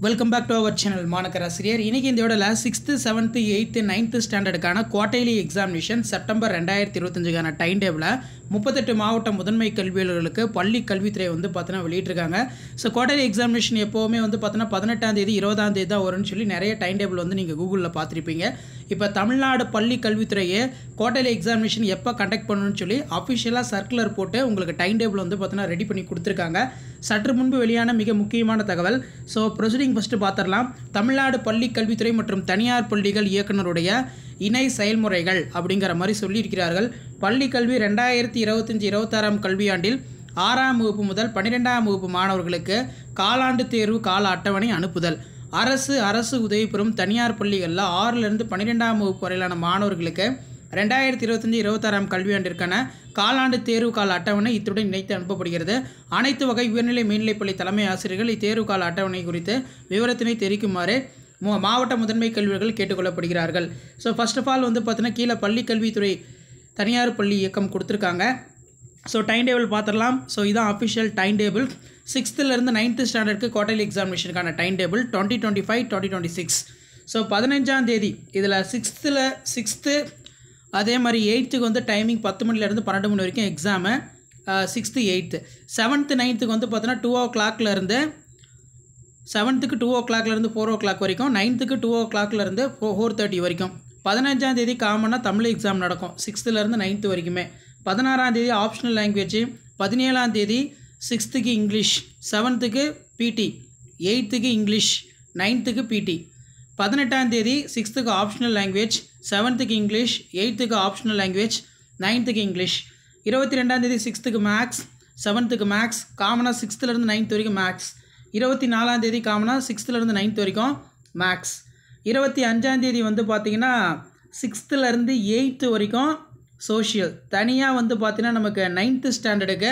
Welcome back to our channel மாணக்கர் ஆசிரியர். இன்றைக்கி இந்த விடல 6th 7th 8th 9th ஸ்டாண்டர்டுக்கான குவார்டர்லி எக்ஸாமினேஷன் செப்டம்பர் 2025க்கான டைம் டேபிளை 38 மாவட்ட முதன்மை கல்வியாளர்களுக்கு பள்ளி கல்வித்துறை பார்த்தீங்கன்னா வெளியிட்டிருக்காங்க. ஸோ குவார்டர்லி எக்ஸாமினேஷன் எப்போவுமே பார்த்தீங்கன்னா 18ஆம் தேதி 20ஆம் தேதி தான் வரும்னு சொல்லி நிறைய டைம் டேபிள் நீங்கள் கூகுளில் பார்த்துருப்பீங்க. இப்போ தமிழ்நாடு பள்ளி கல்வித்துறையே குவார்டர்லி எக்ஸாமினேஷன் எப்போ கண்டக்ட் பண்ணணும்னு சொல்லி அஃபிஷியலாக சர்க்குலர் போட்டு உங்களுக்கு டைம் டேபிள் பார்த்தீங்கன்னா ரெடி பண்ணி கொடுத்துருக்காங்க. சற்று முன்பு வெளியான மிக முக்கியமான தகவல். ஸோ ப்ரொசீடிங் ஃபஸ்ட்டு பார்த்துடலாம். தமிழ்நாடு பள்ளி கல்வித்துறை மற்றும் தனியார் பள்ளிகள் இயக்குனருடைய இணை செயல்முறைகள் அப்படிங்கிற மாதிரி சொல்லியிருக்கிறார்கள். பள்ளி கல்வி 2025-26ஆம் கல்வியாண்டில் 6ஆம் வகுப்பு முதல் 12ஆம் வகுப்பு மாணவர்களுக்கு காலாண்டு தேர்வு கால அட்டவணை அனுப்புதல். அரசு உதவி பெறும் தனியார் பள்ளிகளில் 6லிருந்து 12ஆம் வகுப்பு வரையிலான மாணவர்களுக்கு 2025-26ஆம் கல்வியாண்டிற்கான காலாண்டு தேர்வு கால அட்டவணை இத்துடன் இணைத்து அனுப்பப்படுகிறது. அனைத்து வகை உயர்நிலை மேல்நிலைப்பள்ளி தலைமை ஆசிரியர்கள் இத்தேர்வு கால அட்டவணை குறித்து விவரத்தினை தெரிவிக்குமாறு மாவட்ட முதன்மை கல்வியாளர்கள் கேட்டுக்கொள்ளப்படுகிறார்கள். ஸோ ஃபர்ஸ்ட் ஆஃப் ஆல் பார்த்தீங்கன்னா கீழே பள்ளி கல்வித்துறை தனியார் பள்ளி இயக்கம் கொடுத்துருக்காங்க. ஸோ டைம் டேபிள் பார்த்துடலாம். ஸோ இதான் அஃபிஷியல் டைம் டேபிள். 6th-9th ஸ்டாண்டர்டுக்கு குவார்டர்லி எக்ஸாமினேஷனுக்கான டைம் டேபிள் 2025-2026. ஸோ 15ஆம் தேதி இதில் 6th அதே மாதிரி 8th டைமிங் 10 மணிலேருந்து 12 மணி வரைக்கும் exam. 6th 8th 7th 9th பார்த்தீங்கன்னா 2 o'clockலேருந்து 7th 2 o'clockலேருந்து 4 o'clock வரைக்கும், 9th 2 o'clockலேருந்து 4:30 வரைக்கும். 15ஆம் தேதி காமனாக தமிழ் எக்ஸாம் நடக்கும் 6th-9th வரைக்குமே. 16ஆம் தேதி ஆப்ஷனல் லாங்குவேஜ், 17ஆம் தேதி 6th இங்கிலீஷ், 7th பிடி, 8th இங்கிலீஷ், 9th பிடி. 18ஆம் தேதி 6th optional language, 7th English, 8th optional language, 9th English. 22ஆம் தேதி 6th மேக்ஸ், 7th மேக்ஸ், காமனாக 6th-9th வரைக்கும் மேக்ஸ். 24ஆம் தேதி காமனாக 6th-9th வரைக்கும் மேக்ஸ். 25ஆம் தேதி பார்த்தீங்கன்னா 6th-8th வரைக்கும் சோஷியல். தனியாக பார்த்தீங்கன்னா நமக்கு 9th ஸ்டாண்டர்டுக்கு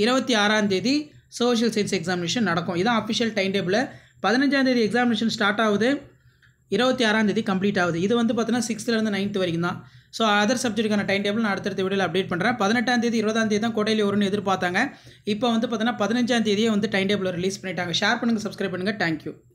26ஆம் தேதி சோஷியல் சயின்ஸ் எக்ஸாமினேஷன் நடக்கும். இதுதான் அஃபிஷியல் டைம் டேபிள். 15ஆம் தேதி எக்ஸாமினேஷன் ஸ்டார்ட் ஆகுது, 26ஆம் தேதி கம்ப்ளீட் ஆகுது. இது பார்த்தீங்கன்னா 6th-9th வரைக்கும் தான். ஸோ அதர் சப்ஜெக்ட்டுக்கான டைம் டேபிள் நான் அடுத்தடுத்த வீடியோவில் அப்டேட் பண்ணுறேன். 18ஆம் தேதி 20ஆம் தேதி தான் கோட்டையில் வரும்னு எதிர்பார்த்தாங்க. இப்போ பார்த்தீங்கன்னா 15ஆம் தேதியே டைம் டேபிள் ரிலீஸ் பண்ணிட்டாங்க. ஷேர் பண்ணுங்கள், சப்ஸ்கிரைப் பண்ணுங்கள். தேங்க்யூ.